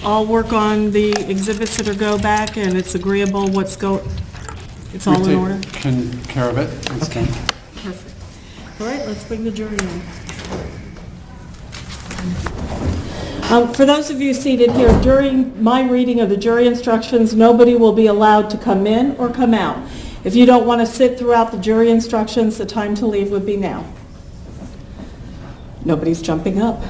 All work on the exhibits that are go back, and it's agreeable it's all in order? Taken care of it. It's Okay, done. perfect. All right, let's bring the jury in. For those of you seated here, during my reading of the jury instructions, nobody will be allowed to come in or come out. If you don't want to sit throughout the jury instructions, the time to leave would be now. Nobody's jumping up.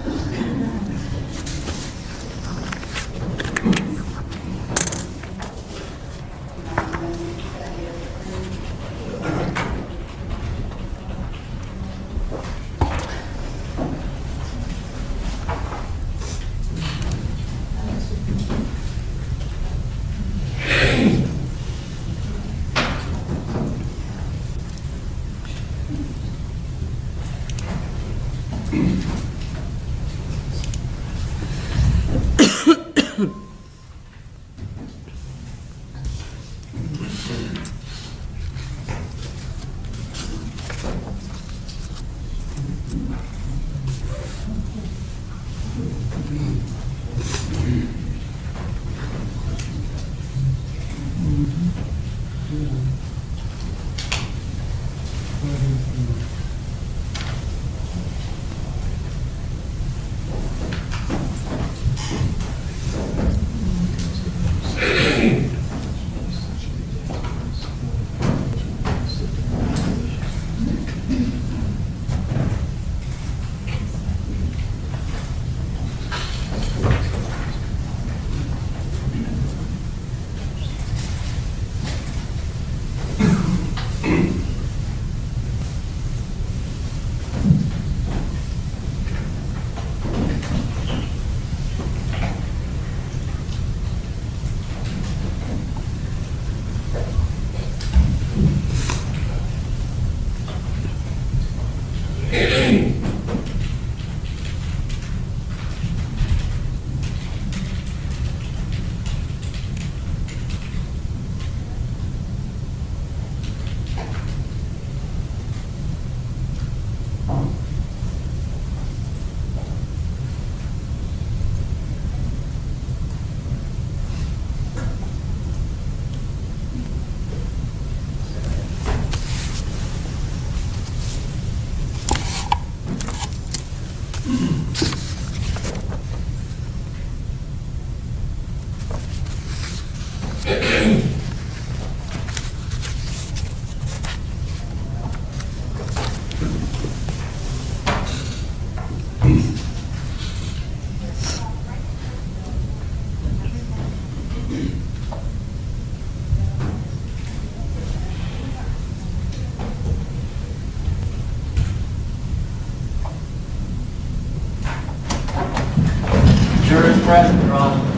Jurors present, Your Honor.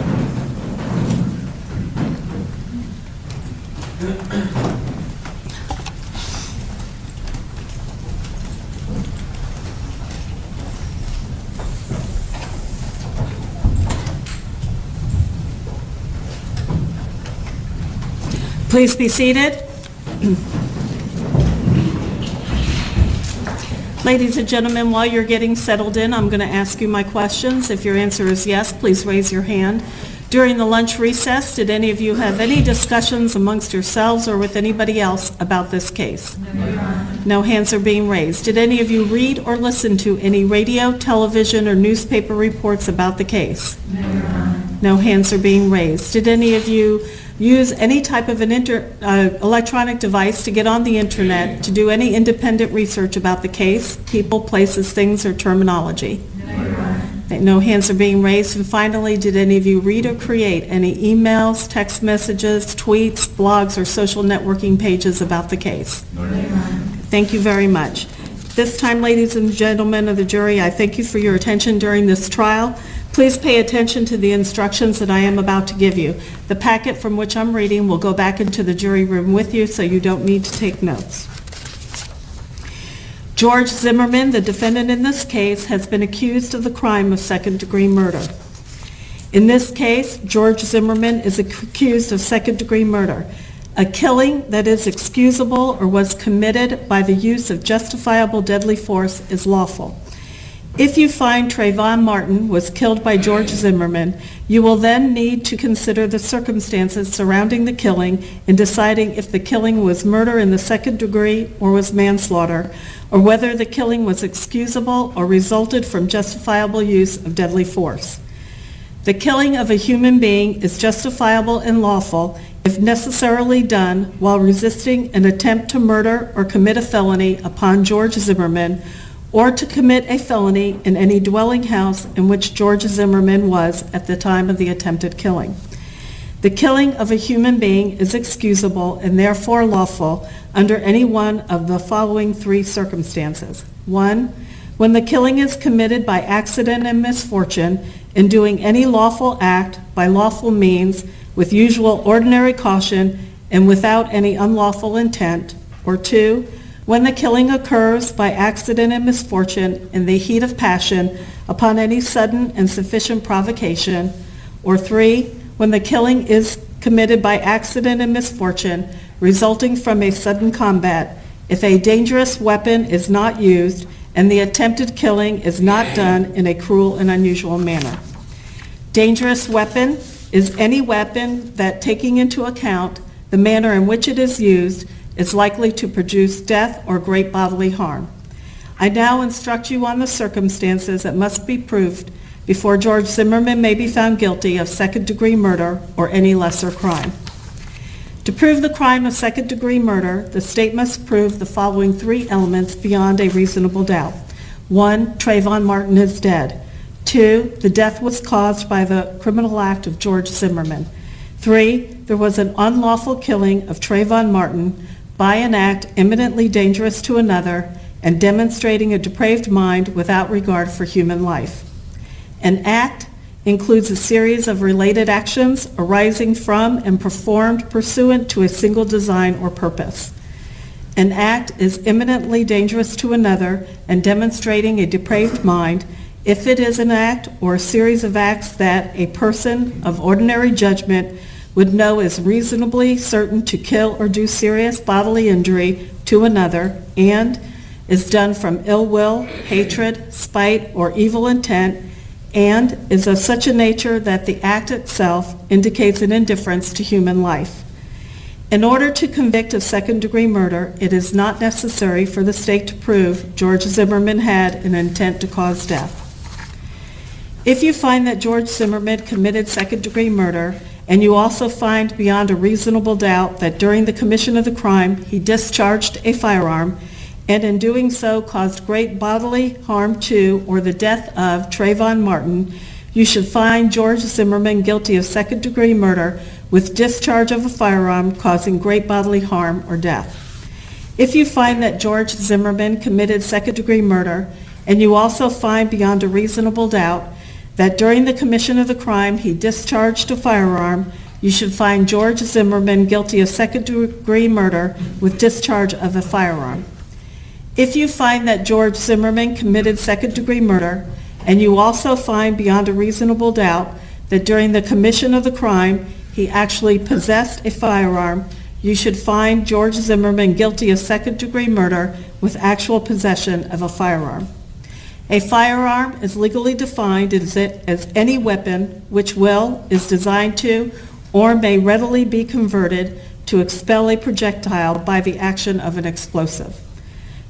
Please be seated. Ladies and gentlemen, while you're getting settled in, I'm going to ask you my questions. If your answer is yes, please raise your hand. During the lunch recess, did any of you have any discussions amongst yourselves or with anybody else about this case? No hands are being raised. Did any of you read or listen to any radio, television, or newspaper reports about the case? No hands are being raised. Did any of you use any type of an electronic device to get on the internet to do any independent research about the case, people, places, things, or terminology? No hands are being raised. And finally, did any of you read or create any emails, text messages, tweets, blogs, or social networking pages about the case? Thank you very much. This time, ladies and gentlemen of the jury, I thank you for your attention during this trial. Please pay attention to the instructions that I am about to give you. The packet from which I'm reading will go back into the jury room with you, so you don't need to take notes. George Zimmerman, the defendant in this case, has been accused of the crime of second-degree murder. In this case, George Zimmerman is accused of second-degree murder, a killing that is excusable or was committed by the use of justifiable deadly force is lawful. If you find Trayvon Martin was killed by George Zimmerman, you will then need to consider the circumstances surrounding the killing in deciding if the killing was murder in the second degree or was manslaughter, or whether the killing was excusable or resulted from justifiable use of deadly force. The killing of a human being is justifiable and lawful if necessarily done while resisting an attempt to murder or commit a felony upon George Zimmerman, or to commit a felony in any dwelling house in which George Zimmerman was at the time of the attempted killing. The killing of a human being is excusable and therefore lawful under any one of the following three circumstances. 1, when the killing is committed by accident and misfortune in doing any lawful act by lawful means with usual ordinary caution and without any unlawful intent. Or 2, when the killing occurs by accident and misfortune in the heat of passion upon any sudden and sufficient provocation. Or 3, when the killing is committed by accident and misfortune resulting from a sudden combat, if a dangerous weapon is not used and the attempted killing is not done in a cruel and unusual manner. Dangerous weapon is any weapon that, taking into account the manner in which it is used, is likely to produce death or great bodily harm. I now instruct you on the circumstances that must be proved before George Zimmerman may be found guilty of second-degree murder or any lesser crime. To prove the crime of second-degree murder, the state must prove the following three elements beyond a reasonable doubt. 1, Trayvon Martin is dead. 2, the death was caused by the criminal act of George Zimmerman. 3, there was an unlawful killing of Trayvon Martin by an act eminently dangerous to another and demonstrating a depraved mind without regard for human life. An act includes a series of related actions arising from and performed pursuant to a single design or purpose. An act is eminently dangerous to another and demonstrating a depraved mind if it is an act or a series of acts that a person of ordinary judgment would know is reasonably certain to kill or do serious bodily injury to another and is done from ill will, hatred, spite, or evil intent, and is of such a nature that the act itself indicates an indifference to human life. In order to convict of second-degree murder, it is not necessary for the state to prove George Zimmerman had an intent to cause death. If you find that George Zimmerman committed second-degree murder, and you also find beyond a reasonable doubt that during the commission of the crime he discharged a firearm, and in doing so caused great bodily harm to or the death of Trayvon Martin, you should find George Zimmerman guilty of second-degree murder with discharge of a firearm causing great bodily harm or death. If you find that George Zimmerman committed second-degree murder, and you also find beyond a reasonable doubt that during the commission of the crime he discharged a firearm, you should find George Zimmerman guilty of second-degree murder with discharge of a firearm. If you find that George Zimmerman committed second-degree murder, and you also find beyond a reasonable doubt that during the commission of the crime he actually possessed a firearm, you should find George Zimmerman guilty of second-degree murder with actual possession of a firearm. A firearm is legally defined as any weapon which is designed to, or may readily be converted to expel a projectile by the action of an explosive.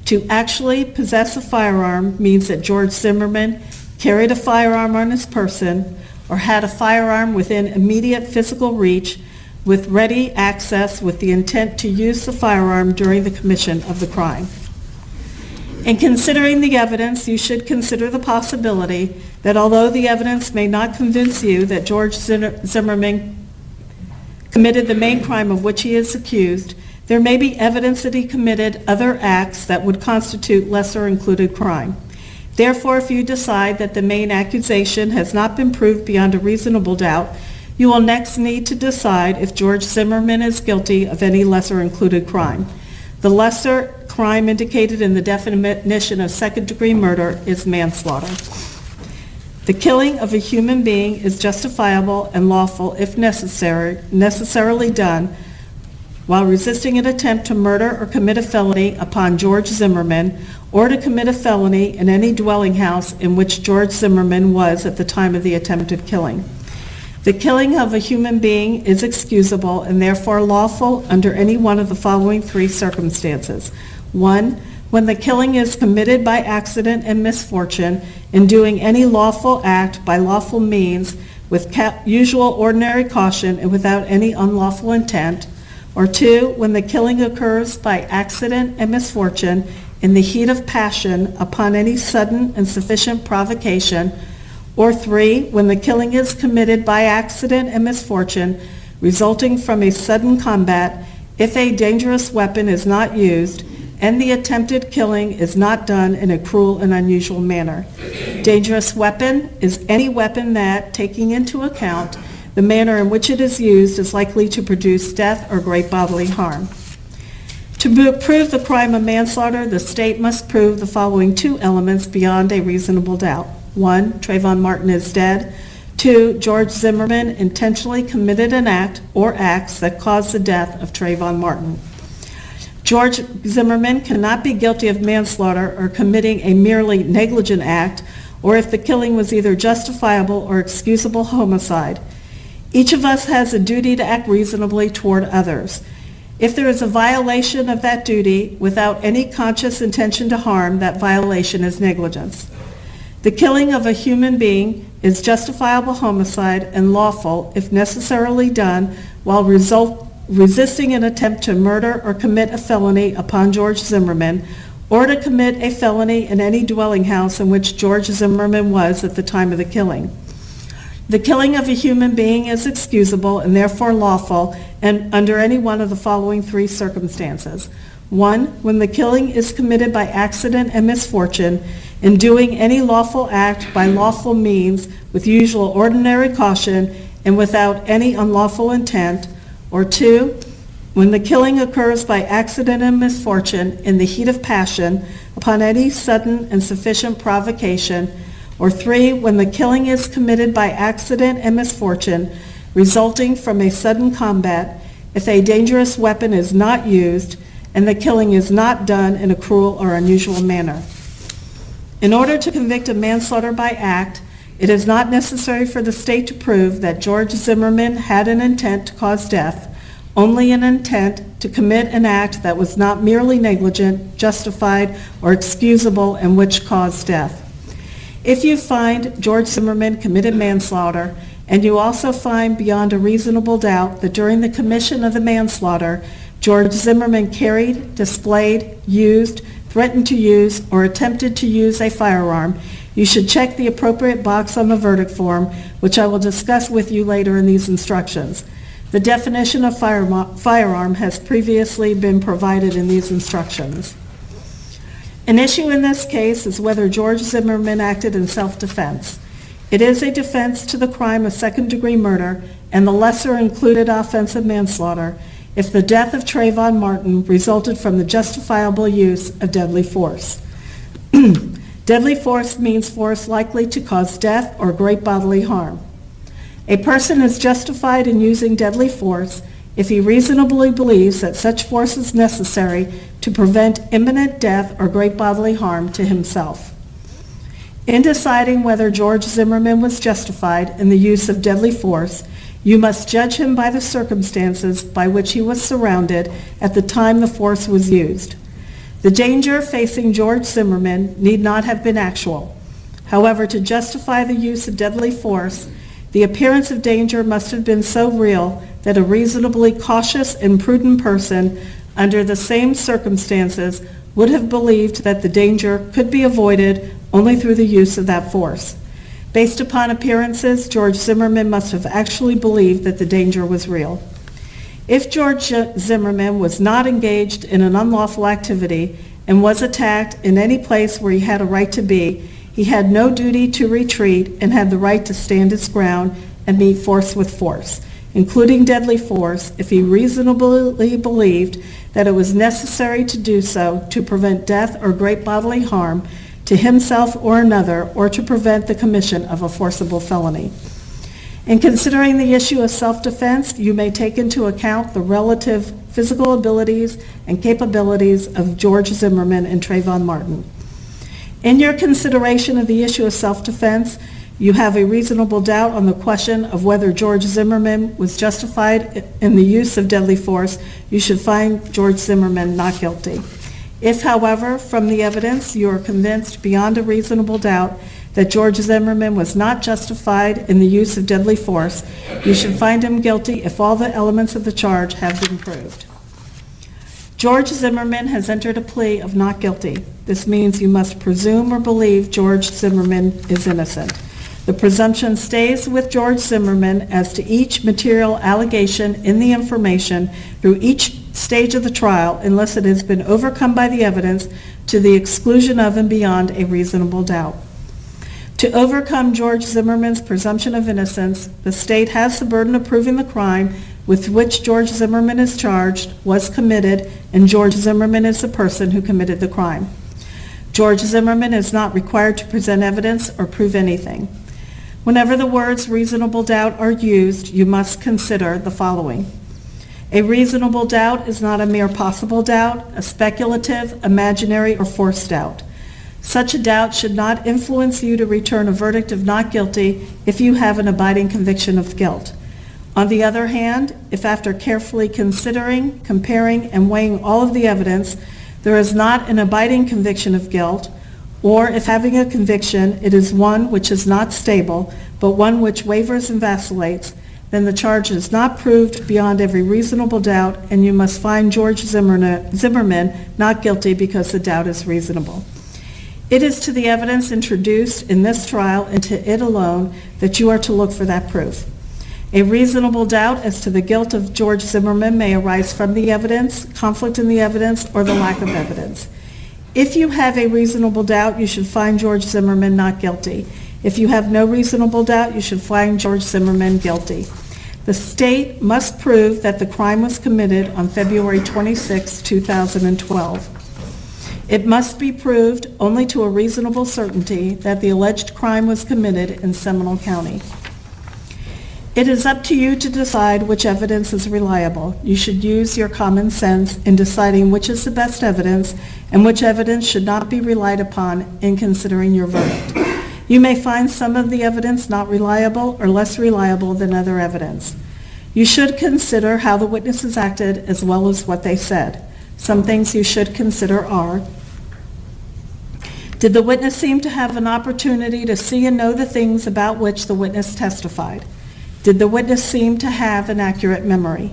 To actually possess a firearm means that George Zimmerman carried a firearm on his person or had a firearm within immediate physical reach with ready access with the intent to use the firearm during the commission of the crime. In considering the evidence, you should consider the possibility that although the evidence may not convince you that George Zimmerman committed the main crime of which he is accused, there may be evidence that he committed other acts that would constitute lesser included crime. Therefore, if you decide that the main accusation has not been proved beyond a reasonable doubt, you will next need to decide if George Zimmerman is guilty of any lesser included crime. The lesser crime indicated in the definition of second-degree murder is manslaughter. The killing of a human being is justifiable and lawful if necessarily done while resisting an attempt to murder or commit a felony upon George Zimmerman, or to commit a felony in any dwelling house in which George Zimmerman was at the time of the attempted killing. The killing of a human being is excusable and therefore lawful under any one of the following three circumstances. 1, when the killing is committed by accident and misfortune in doing any lawful act by lawful means with usual ordinary caution and without any unlawful intent. Or 2, when the killing occurs by accident and misfortune in the heat of passion upon any sudden and sufficient provocation. Or 3, when the killing is committed by accident and misfortune resulting from a sudden combat if a dangerous weapon is not used and the attempted killing is not done in a cruel and unusual manner. Dangerous weapon is any weapon that, taking into account the manner in which it is used, is likely to produce death or great bodily harm. To prove the crime of manslaughter, the state must prove the following two elements beyond a reasonable doubt. 1, Trayvon Martin is dead. 2, George Zimmerman intentionally committed an act or acts that caused the death of Trayvon Martin. George Zimmerman cannot be guilty of manslaughter or committing a merely negligent act, or if the killing was either justifiable or excusable homicide. Each of us has a duty to act reasonably toward others. If there is a violation of that duty without any conscious intention to harm, that violation is negligence. The killing of a human being is justifiable homicide and lawful if necessarily done while resisting an attempt to murder or commit a felony upon George Zimmerman, or to commit a felony in any dwelling house in which George Zimmerman was at the time of the killing. The killing of a human being is excusable and therefore lawful and under any one of the following three circumstances. 1, when the killing is committed by accident and misfortune in doing any lawful act by lawful means with usual ordinary caution and without any unlawful intent. Or 2, when the killing occurs by accident and misfortune in the heat of passion upon any sudden and sufficient provocation. Or 3, when the killing is committed by accident and misfortune resulting from a sudden combat if a dangerous weapon is not used and the killing is not done in a cruel or unusual manner. In order to convict of manslaughter by act, it is not necessary for the state to prove that George Zimmerman had an intent to cause death, only an intent to commit an act that was not merely negligent, justified, or excusable and which caused death. If you find George Zimmerman committed manslaughter, and you also find beyond a reasonable doubt that during the commission of the manslaughter, George Zimmerman carried, displayed, used, threatened to use, or attempted to use a firearm, you should check the appropriate box on the verdict form, which I will discuss with you later in these instructions. The definition of firearm has previously been provided in these instructions. An issue in this case is whether George Zimmerman acted in self-defense. It is a defense to the crime of second-degree murder and the lesser included offense of manslaughter if the death of Trayvon Martin resulted from the justifiable use of deadly force. Deadly force means force likely to cause death or great bodily harm. A person is justified in using deadly force if he reasonably believes that such force is necessary to prevent imminent death or great bodily harm to himself. In deciding whether George Zimmerman was justified in the use of deadly force, you must judge him by the circumstances by which he was surrounded at the time the force was used. The danger facing George Zimmerman need not have been actual. However, to justify the use of deadly force, the appearance of danger must have been so real that a reasonably cautious and prudent person under the same circumstances would have believed that the danger could be avoided only through the use of that force. Based upon appearances, George Zimmerman must have actually believed that the danger was real. If George Zimmerman was not engaged in an unlawful activity and was attacked in any place where he had a right to be, he had no duty to retreat and had the right to stand his ground and meet force with force, including deadly force, if he reasonably believed that it was necessary to do so to prevent death or great bodily harm to himself or another, or to prevent the commission of a forcible felony. In considering the issue of self-defense, you may take into account the relative physical abilities and capabilities of George Zimmerman and Trayvon Martin. In your consideration of the issue of self-defense, you have a reasonable doubt on the question of whether George Zimmerman was justified in the use of deadly force. You should find George Zimmerman not guilty. If, however, from the evidence you are convinced beyond a reasonable doubt that George Zimmerman was not justified in the use of deadly force, you should find him guilty if all the elements of the charge have been proved. George Zimmerman has entered a plea of not guilty. This means you must presume or believe George Zimmerman is innocent. The presumption stays with George Zimmerman as to each material allegation in the information through each stage of the trial unless it has been overcome by the evidence to the exclusion of and beyond a reasonable doubt. To overcome George Zimmerman's presumption of innocence, the state has the burden of proving the crime with which George Zimmerman is charged was committed, and George Zimmerman is the person who committed the crime. George Zimmerman is not required to present evidence or prove anything. Whenever the words reasonable doubt are used, you must consider the following. A reasonable doubt is not a mere possible doubt, a speculative, imaginary, or forced doubt. Such a doubt should not influence you to return a verdict of not guilty if you have an abiding conviction of guilt. On the other hand, if after carefully considering, comparing, and weighing all of the evidence, there is not an abiding conviction of guilt, or if having a conviction, it is one which is not stable, but one which wavers and vacillates, then the charge is not proved beyond every reasonable doubt, and you must find George Zimmerman not guilty because the doubt is reasonable. It is to the evidence introduced in this trial and to it alone that you are to look for that proof. A reasonable doubt as to the guilt of George Zimmerman may arise from the evidence, conflict in the evidence, or the lack of evidence. If you have a reasonable doubt, you should find George Zimmerman not guilty. If you have no reasonable doubt, you should find George Zimmerman guilty. The state must prove that the crime was committed on February 26, 2012. It must be proved only to a reasonable certainty that the alleged crime was committed in Seminole County. It is up to you to decide which evidence is reliable. You should use your common sense in deciding which is the best evidence and which evidence should not be relied upon in considering your verdict. You may find some of the evidence not reliable or less reliable than other evidence. You should consider how the witnesses acted as well as what they said. Some things you should consider are: did the witness seem to have an opportunity to see and know the things about which the witness testified? Did the witness seem to have an accurate memory?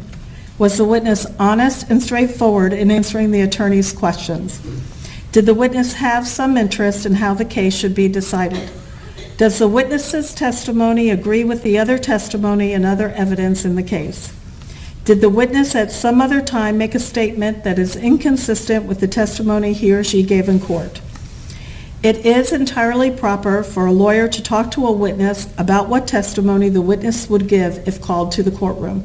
Was the witness honest and straightforward in answering the attorney's questions? Did the witness have some interest in how the case should be decided? Does the witness's testimony agree with the other testimony and other evidence in the case? Did the witness at some other time make a statement that is inconsistent with the testimony he or she gave in court? It is entirely proper for a lawyer to talk to a witness about what testimony the witness would give if called to the courtroom.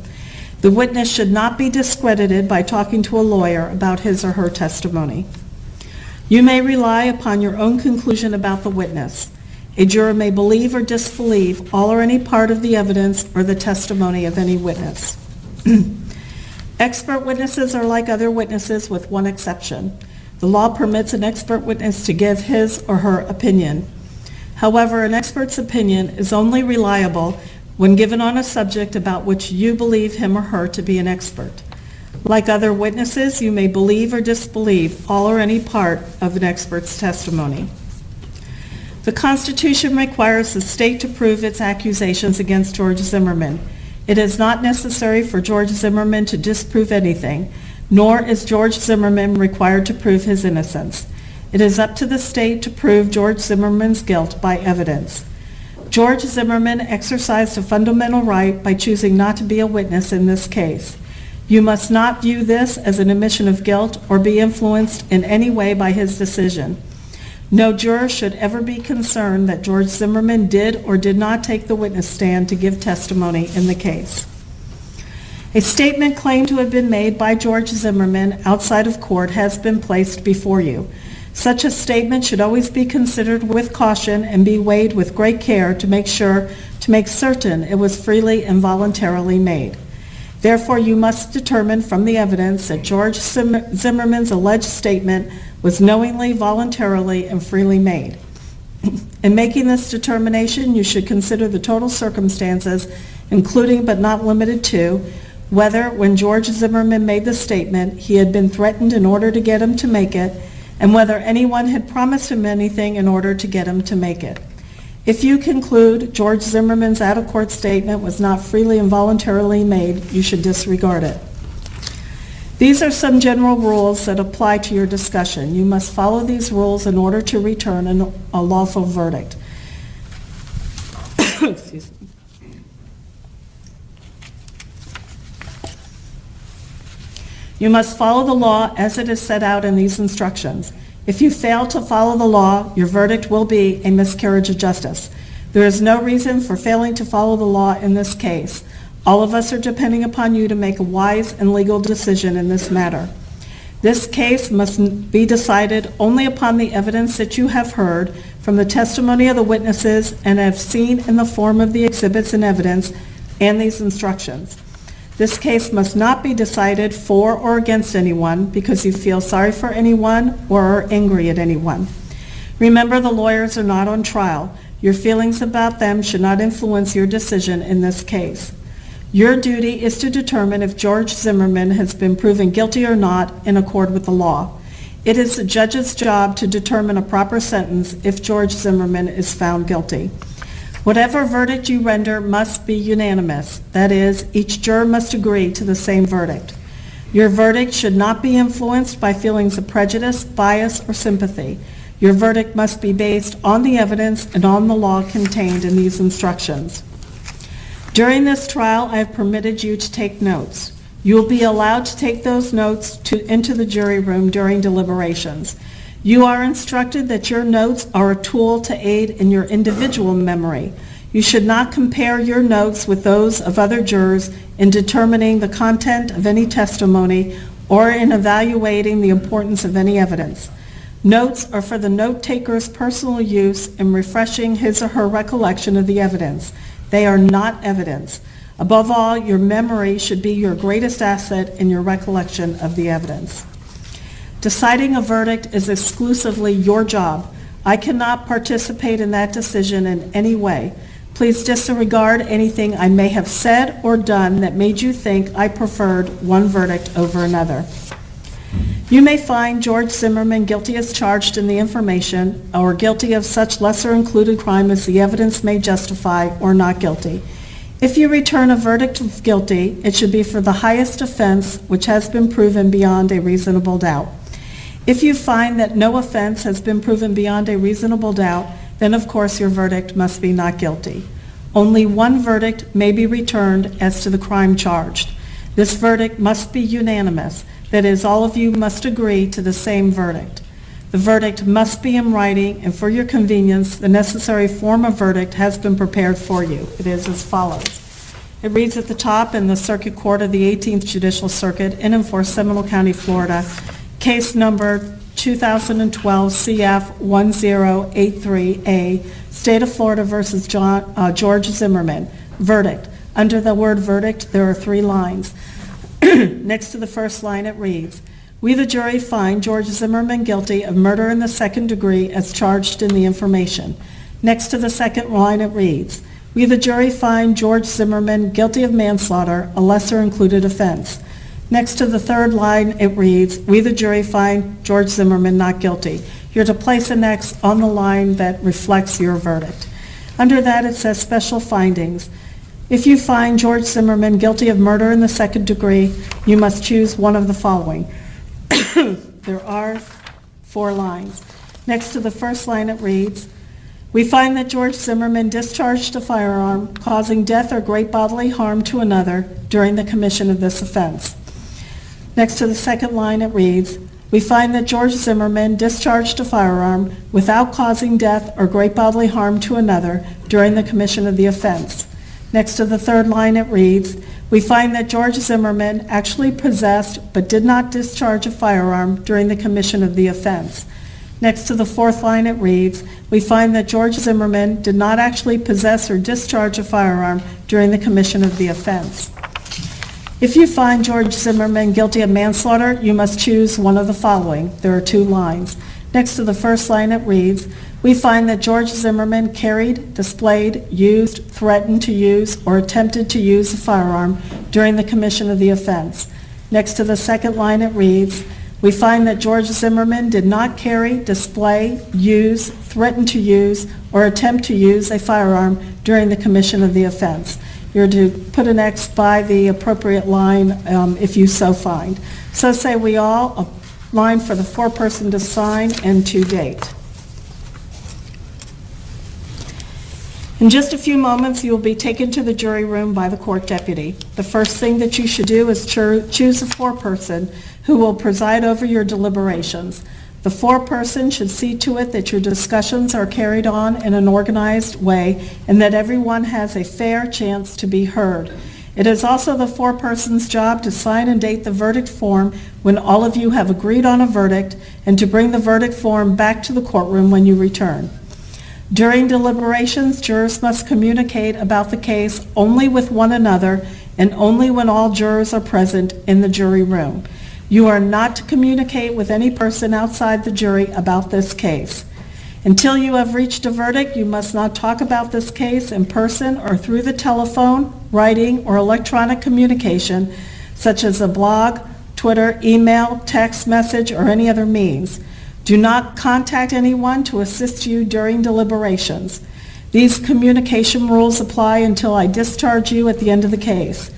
The witness should not be discredited by talking to a lawyer about his or her testimony. You may rely upon your own conclusion about the witness. A juror may believe or disbelieve all or any part of the evidence or the testimony of any witness. Expert witnesses are like other witnesses with one exception. The law permits an expert witness to give his or her opinion. However, an expert's opinion is only reliable when given on a subject about which you believe him or her to be an expert. Like other witnesses, you may believe or disbelieve all or any part of an expert's testimony. The Constitution requires the state to prove its accusations against George Zimmerman. It is not necessary for George Zimmerman to disprove anything, nor is George Zimmerman required to prove his innocence. It is up to the state to prove George Zimmerman's guilt by evidence. George Zimmerman exercised a fundamental right by choosing not to be a witness in this case. You must not view this as an admission of guilt or be influenced in any way by his decision. No juror should ever be concerned that George Zimmerman did or did not take the witness stand to give testimony in the case. A statement claimed to have been made by George Zimmerman outside of court has been placed before you. Such a statement should always be considered with caution and be weighed with great care to make certain it was freely and voluntarily made. Therefore, you must determine from the evidence that George Zimmerman's alleged statement was knowingly, voluntarily, and freely made. In making this determination, you should consider the total circumstances, including but not limited to, whether, when George Zimmerman made the statement, he had been threatened in order to get him to make it, and whether anyone had promised him anything in order to get him to make it. If you conclude George Zimmerman's out-of-court statement was not freely and voluntarily made, you should disregard it. These are some general rules that apply to your discussion. You must follow these rules in order to return a lawful verdict. Excuse me. You must follow the law as it is set out in these instructions. If you fail to follow the law, your verdict will be a miscarriage of justice. There is no reason for failing to follow the law in this case. All of us are depending upon you to make a wise and legal decision in this matter. This case must be decided only upon the evidence that you have heard from the testimony of the witnesses and have seen in the form of the exhibits and evidence and these instructions. This case must not be decided for or against anyone because you feel sorry for anyone or are angry at anyone. Remember, the lawyers are not on trial. Your feelings about them should not influence your decision in this case. Your duty is to determine if George Zimmerman has been proven guilty or not in accord with the law. It is the judge's job to determine a proper sentence if George Zimmerman is found guilty. Whatever verdict you render must be unanimous. That is, each juror must agree to the same verdict. Your verdict should not be influenced by feelings of prejudice, bias, or sympathy. Your verdict must be based on the evidence and on the law contained in these instructions. During this trial, I have permitted you to take notes. You will be allowed to take those notes into the jury room during deliberations. You are instructed that your notes are a tool to aid in your individual memory. You should not compare your notes with those of other jurors in determining the content of any testimony or in evaluating the importance of any evidence. Notes are for the note-taker's personal use in refreshing his or her recollection of the evidence. They are not evidence. Above all, your memory should be your greatest asset in your recollection of the evidence. Deciding a verdict is exclusively your job. I cannot participate in that decision in any way. Please disregard anything I may have said or done that made you think I preferred one verdict over another. You may find George Zimmerman guilty as charged in the information or guilty of such lesser included crime as the evidence may justify or not guilty. If you return a verdict of guilty, it should be for the highest offense which has been proven beyond a reasonable doubt. If you find that no offense has been proven beyond a reasonable doubt, then of course your verdict must be not guilty. Only one verdict may be returned as to the crime charged. This verdict must be unanimous. That is, all of you must agree to the same verdict. The verdict must be in writing, and for your convenience, the necessary form of verdict has been prepared for you. It is as follows. It reads at the top: in the Circuit Court of the 18th Judicial Circuit in and for Seminole County, Florida, case number 2012 CF 1083A, State of Florida versus George Zimmerman. Verdict. Under the word verdict, there are 3 lines. Next to the first line, it reads, "We, the jury, find George Zimmerman guilty of murder in the second degree as charged in the information." Next to the second line, it reads, "We, the jury, find George Zimmerman guilty of manslaughter, a lesser included offense." Next to the third line, it reads, "We, the jury, find George Zimmerman not guilty." You're to place an X on the line that reflects your verdict. Under that, it says special findings. If you find George Zimmerman guilty of murder in the second degree, you must choose one of the following. There are 4 lines. Next to the first line, it reads, "We find that George Zimmerman discharged a firearm causing death or great bodily harm to another during the commission of this offense." Next to the second line, it reads, "We find that George Zimmerman discharged a firearm without causing death or great bodily harm to another during the commission of the offense." Next to the third line, it reads, "We find that George Zimmerman actually possessed but did not discharge a firearm during the commission of the offense." Next to the fourth line, it reads, "We find that George Zimmerman did not actually possess or discharge a firearm during the commission of the offense." If you find George Zimmerman guilty of manslaughter, you must choose one of the following. There are 2 lines. Next to the first line it reads, "We find that George Zimmerman carried, displayed, used, threatened to use, or attempted to use a firearm during the commission of the offense." Next to the second line it reads, "We find that George Zimmerman did not carry, display, use, threaten to use, or attempt to use a firearm during the commission of the offense." You're to put an X by the appropriate line if you so find. So say we all, a line for the foreperson to sign and to date. In just a few moments, you will be taken to the jury room by the court deputy. The first thing that you should do is choose a foreperson who will preside over your deliberations. The foreperson should see to it that your discussions are carried on in an organized way and that everyone has a fair chance to be heard. It is also the foreperson's job to sign and date the verdict form when all of you have agreed on a verdict and to bring the verdict form back to the courtroom when you return. During deliberations, jurors must communicate about the case only with one another and only when all jurors are present in the jury room. You are not to communicate with any person outside the jury about this case. Until you have reached a verdict, you must not talk about this case in person or through the telephone, writing, or electronic communication, such as a blog, Twitter, email, text message, or any other means. Do not contact anyone to assist you during deliberations. These communication rules apply until I discharge you at the end of the case.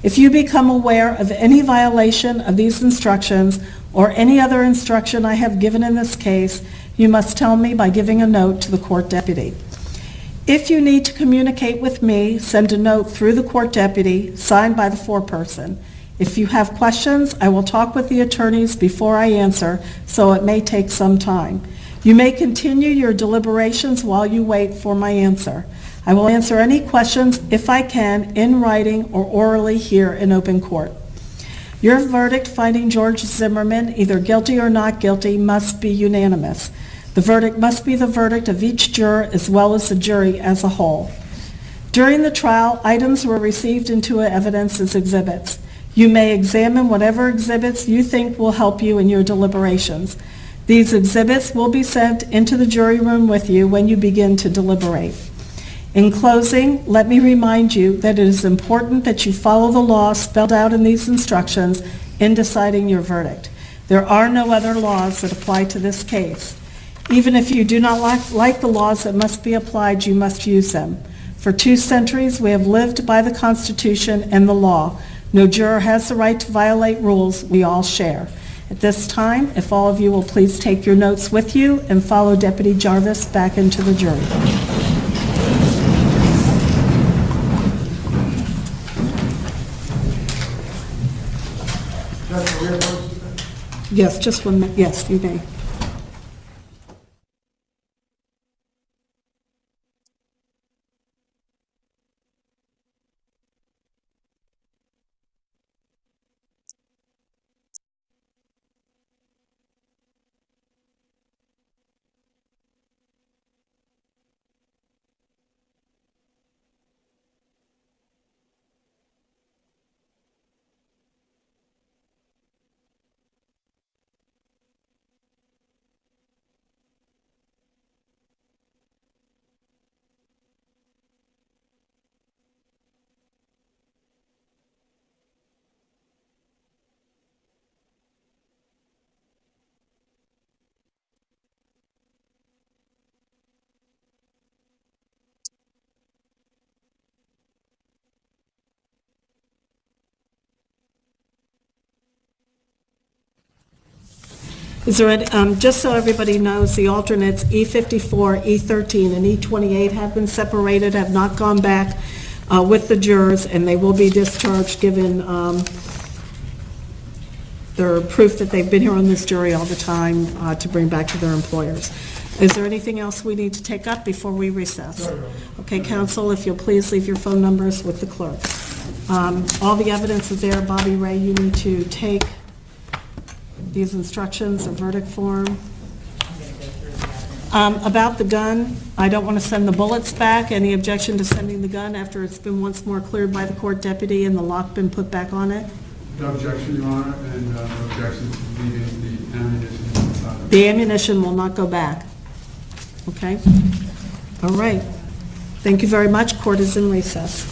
If you become aware of any violation of these instructions or any other instruction I have given in this case, you must tell me by giving a note to the court deputy. If you need to communicate with me, send a note through the court deputy, signed by the foreperson. If you have questions, I will talk with the attorneys before I answer, so it may take some time. You may continue your deliberations while you wait for my answer. I will answer any questions, if I can, in writing or orally here in open court. Your verdict finding George Zimmerman either guilty or not guilty must be unanimous. The verdict must be the verdict of each juror as well as the jury as a whole. During the trial, items were received into evidence as exhibits. You may examine whatever exhibits you think will help you in your deliberations. These exhibits will be sent into the jury room with you when you begin to deliberate. In closing, let me remind you that it is important that you follow the law spelled out in these instructions in deciding your verdict. There are no other laws that apply to this case. Even if you do not like the laws that must be applied, you must use them. For 2 centuries, we have lived by the Constitution and the law. No juror has the right to violate rules we all share. At this time, if all of you will please take your notes with you and follow Deputy Jarvis back into the jury. Yes, just 1 minute. Yes, you may. Is there any, just so everybody knows, the alternates E54, E13, and E28 have been separated, have not gone back with the jurors, and they will be discharged given their proof that they've been here on this jury all the time to bring back to their employers. Is there anything else we need to take up before we recess? Okay, counsel, if you'll please leave your phone numbers with the clerk. All the evidence is there. Bobby Ray, you need to take these instructions, a verdict form. About the gun, I don't want to send the bullets back. Any objection to sending the gun after it's been once more cleared by the court deputy and the lock been put back on it? No objection, Your Honor, and no objection to leaving the ammunition inside. The ammunition will not go back. Okay? All right. Thank you very much. Court is in recess.